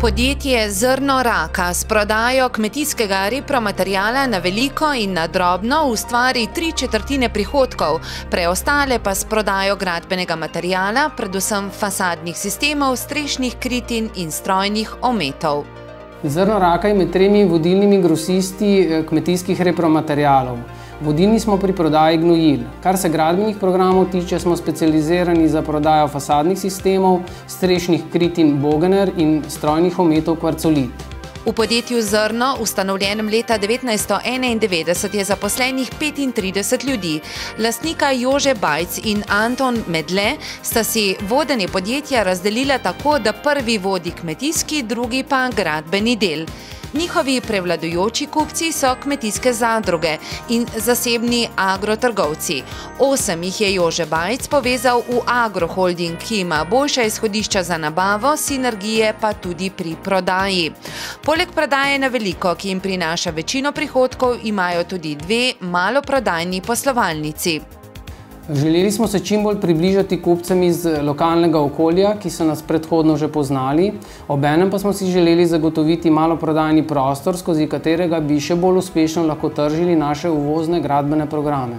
Podjetje Zrno Raka s prodajo kmetijskega repromateriala na veliko in na drobno ustvari 3/4 prihodkov, preostale pa s prodajo gradbenega materiala, predvsem fasadnih sistemov, strešnih kritin in strojnih ometov. Zrno Raka je med 3 vodilnimi grosisti kmetijskih repromaterialov. Vodilni smo pri prodaji gnojil. Kar se gradbenih programov tiče, smo specializirani za prodajo fasadnih sistemov, strešnih kritin Bogener in strojnih ometov Kvarcolit. V podjetju Zrno, ustanovljenem leta 1991, je zaposlenih 35 ljudi. Lastnika Jože Bajc in Anton Medle sta si vodenje podjetja razdelila tako, da prvi vodi kmetijski, drugi pa gradbeni del. Njihovi prevladujoči kupci so kmetijske zadruge in zasebni agrotrgovci. 8 jih je Jože Bajc povezal v agroholding, ki ima boljša izhodišča za nabavo, sinergije pa tudi pri prodaji. Poleg prodaje na veliko, ki jim prinaša večino prihodkov, imajo tudi 2 maloprodajni poslovalnici. Želeli smo se čim bolj približati kupcem iz lokalnega okolja, ki so nas predhodno že poznali, obenem pa smo si želeli zagotoviti maloprodajni prostor, skozi katerega bi še bolj uspešno lahko tržili naše uvozne gradbene programe.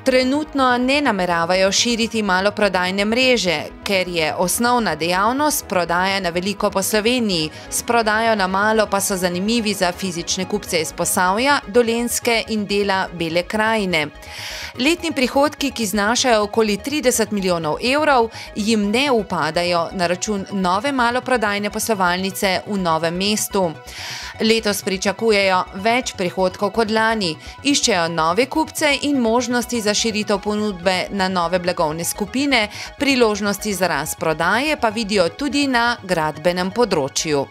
Trenutno ne nameravajo širiti maloprodajne mreže, ker je osnovna dejavnost prodaja na veliko po Sloveniji, s prodajo na malo pa so zanimivi za fizične kupce iz Posavja, Dolenjske in dela Bele krajine. Letni prihodki, ki znašajo okoli 30 milijonov evrov, jim ne upadajo na račun nove maloprodajne poslovalnice v Novem mestu. Letos pričakujejo več prihodkov kot lani, iščejo nove kupce in možnosti za širitev ponudbe na nove blagovne skupine, priložnosti za rast prodaje pa vidijo tudi na gradbenem področju.